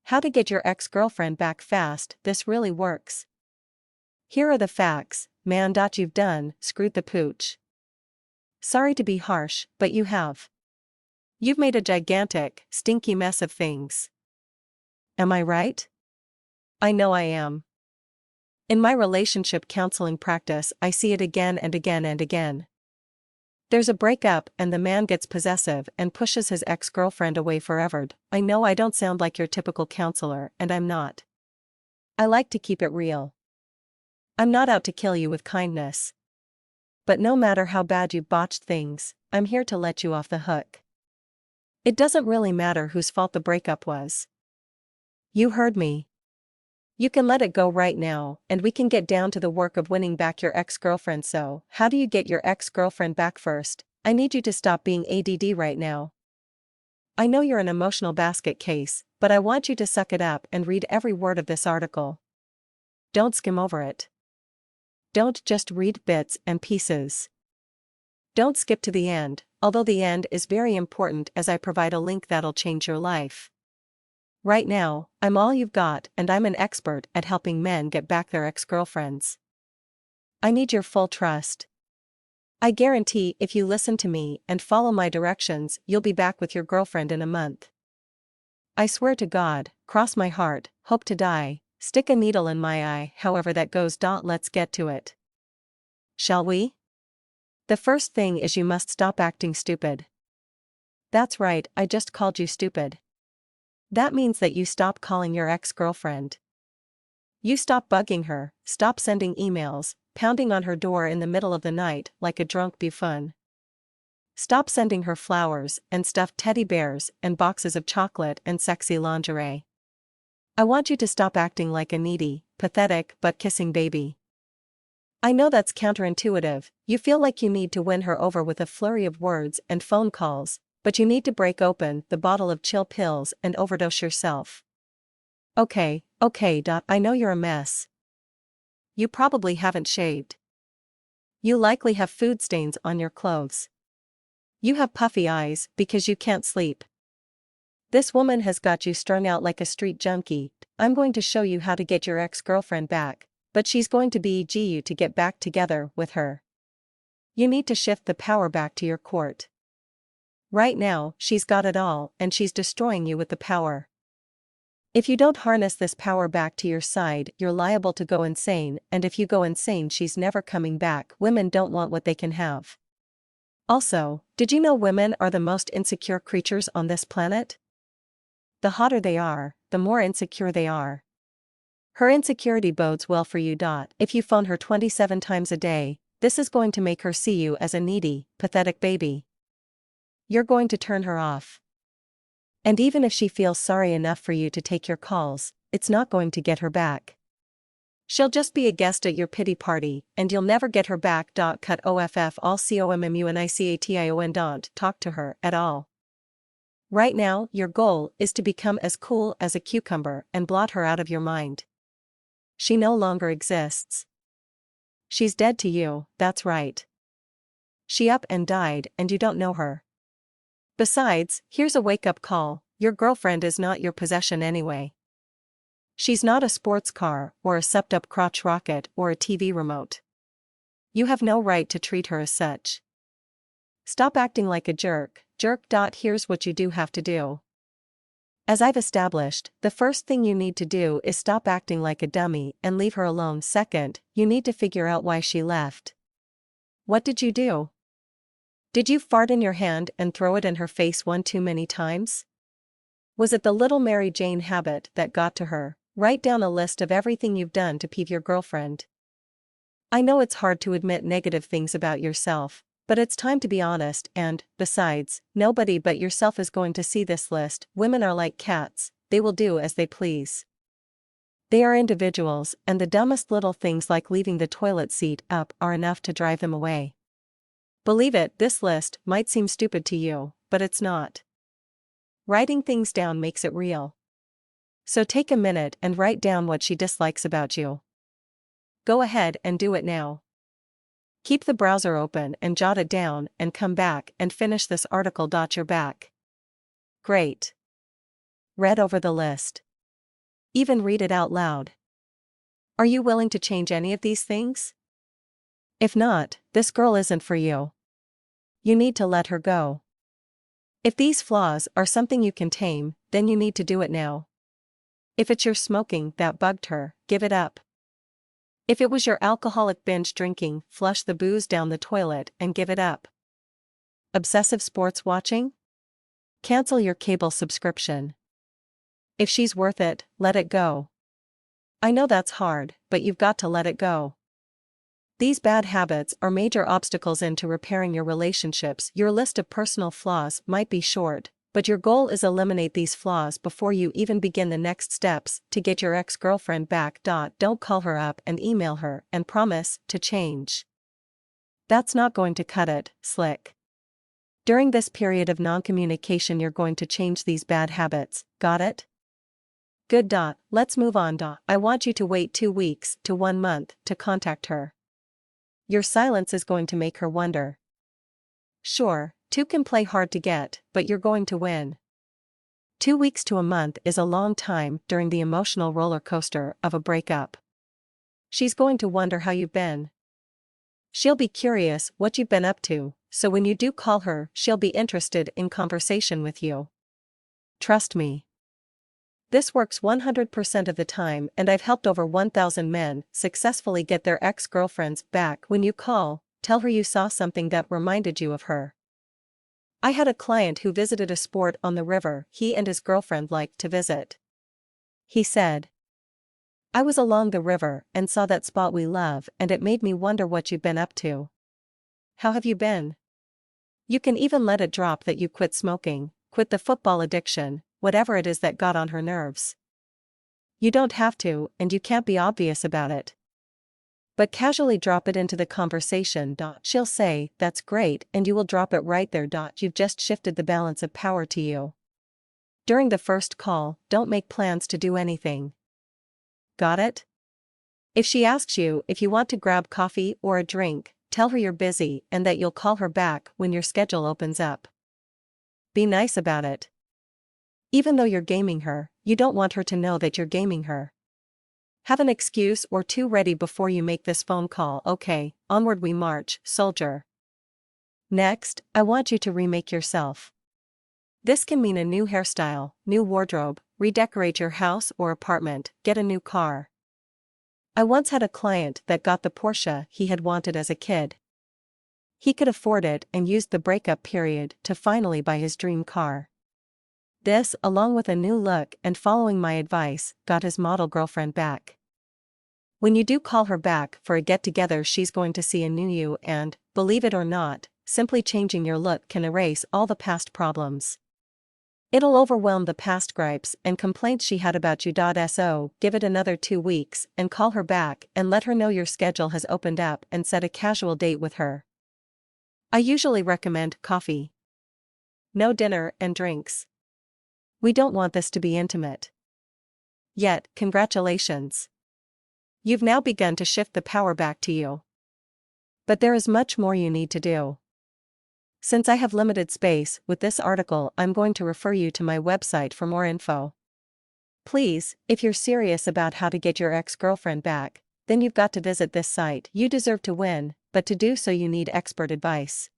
How to get your ex-girlfriend back fast. This really works. Here are the facts, man. You've done screwed the pooch. Sorry to be harsh, but you have. You've made a gigantic, stinky mess of things. Am I right? I know I am. In my relationship counseling practice, I see it again and again and again. There's a breakup and the man gets possessive and pushes his ex-girlfriend away forever. I know I don't sound like your typical counselor, and I'm not. I like to keep it real. I'm not out to kill you with kindness. But no matter how bad you've botched things, I'm here to let you off the hook. It doesn't really matter whose fault the breakup was. You heard me. You can let it go right now, and we can get down to the work of winning back your ex-girlfriend. So, how do you get your ex-girlfriend back? First, I need you to stop being ADD right now. I know you're an emotional basket case, but I want you to suck it up and read every word of this article. Don't skim over it. Don't just read bits and pieces. Don't skip to the end, although the end is very important as I provide a link that'll change your life. Right now, I'm all you've got, and I'm an expert at helping men get back their ex-girlfriends. I need your full trust. I guarantee if you listen to me and follow my directions, you'll be back with your girlfriend in a month. I swear to God, cross my heart, hope to die, stick a needle in my eye, however that goes. Let's get to it. Shall we? The first thing is you must stop acting stupid. That's right, I just called you stupid. That means that you stop calling your ex-girlfriend. You stop bugging her, stop sending emails, pounding on her door in the middle of the night like a drunk buffoon. Stop sending her flowers and stuffed teddy bears and boxes of chocolate and sexy lingerie. I want you to stop acting like a needy, pathetic butt-kissing baby. I know that's counterintuitive. You feel like you need to win her over with a flurry of words and phone calls, but you need to break open the bottle of chill pills and overdose yourself. Okay, I know you're a mess. You probably haven't shaved. You likely have food stains on your clothes. You have puffy eyes because you can't sleep. This woman has got you strung out like a street junkie. I'm going to show you how to get your ex-girlfriend back, but she's going to beg you to get back together with her. You need to shift the power back to your court. Right now, she's got it all, and she's destroying you with the power. If you don't harness this power back to your side, you're liable to go insane, and if you go insane, she's never coming back. Women don't want what they can have. Also, did you know women are the most insecure creatures on this planet? The hotter they are, the more insecure they are. Her insecurity bodes well for you. If you phone her 27 times a day, this is going to make her see you as a needy, pathetic baby. You're going to turn her off. And even if she feels sorry enough for you to take your calls, it's not going to get her back. She'll just be a guest at your pity party, and you'll never get her back. Cut off all communication. Don't talk to her at all. Right now, your goal is to become as cool as a cucumber and blot her out of your mind. She no longer exists. She's dead to you, that's right. She up and died, and you don't know her. Besides, here's a wake-up call: your girlfriend is not your possession anyway. She's not a sports car, or a supped-up crotch rocket, or a TV remote. You have no right to treat her as such. Stop acting like a jerk. Here's what you do have to do. As I've established, the first thing you need to do is stop acting like a dummy and leave her alone. Second, you need to figure out why she left. What did you do? Did you fart in your hand and throw it in her face one too many times? Was it the little Mary Jane habit that got to her? Write down a list of everything you've done to peeve your girlfriend. I know it's hard to admit negative things about yourself, but it's time to be honest, and, besides, nobody but yourself is going to see this list. Women are like cats, they will do as they please. They are individuals, and the dumbest little things like leaving the toilet seat up are enough to drive them away. Believe it, this list might seem stupid to you, but it's not. Writing things down makes it real. So take a minute and write down what she dislikes about you. Go ahead and do it now. Keep the browser open and jot it down and come back and finish this article. You're back. Great. Read over the list. Even read it out loud. Are you willing to change any of these things? If not, this girl isn't for you. You need to let her go. If these flaws are something you can tame, then you need to do it now. If it's your smoking that bugged her, give it up. If it was your alcoholic binge drinking, flush the booze down the toilet and give it up. Obsessive sports watching? Cancel your cable subscription. If she's worth it, let it go. I know that's hard, but you've got to let it go. These bad habits are major obstacles into repairing your relationships. Your list of personal flaws might be short, but your goal is eliminate these flaws before you even begin the next steps to get your ex-girlfriend back. Don't call her up and email her and promise to change. That's not going to cut it, slick. During this period of non-communication you're going to change these bad habits, got it? Good. Let's move on. I want you to wait 2 weeks to 1 month to contact her. Your silence is going to make her wonder. Sure, 2 can play hard to get, but you're going to win. 2 weeks to a month is a long time during the emotional roller coaster of a breakup. She's going to wonder how you've been. She'll be curious what you've been up to, so when you do call her, she'll be interested in conversation with you. Trust me. This works 100% of the time, and I've helped over 1,000 men successfully get their ex-girlfriends back. When you call, tell her you saw something that reminded you of her. I had a client who visited a sport on the river he and his girlfriend liked to visit. He said, I was along the river and saw that spot we love, and it made me wonder what you've been up to. How have you been? You can even let it drop that you quit smoking, quit the football addiction, whatever it is that got on her nerves. You don't have to, and you can't be obvious about it. But casually drop it into the conversation. She'll say, that's great, and you will drop it right there. You've just shifted the balance of power to you. During the first call, don't make plans to do anything. Got it? If she asks you if you want to grab coffee or a drink, tell her you're busy and that you'll call her back when your schedule opens up. Be nice about it. Even though you're gaming her, you don't want her to know that you're gaming her. Have an excuse or 2 ready before you make this phone call. Okay, onward we march, soldier. Next, I want you to remake yourself. This can mean a new hairstyle, new wardrobe, redecorate your house or apartment, get a new car. I once had a client that got the Porsche he had wanted as a kid. He could afford it and used the breakup period to finally buy his dream car. This, along with a new look and following my advice, got his model girlfriend back. When you do call her back for a get-together, she's going to see a new you and, believe it or not, simply changing your look can erase all the past problems. It'll overwhelm the past gripes and complaints she had about you. So, give it another 2 weeks and call her back and let her know your schedule has opened up and set a casual date with her. I usually recommend coffee. No dinner and drinks. We don't want this to be intimate. Yet, congratulations. You've now begun to shift the power back to you. But there is much more you need to do. Since I have limited space with this article, I'm going to refer you to my website for more info. Please, if you're serious about how to get your ex-girlfriend back, then you've got to visit this site. You deserve to win, but to do so you need expert advice.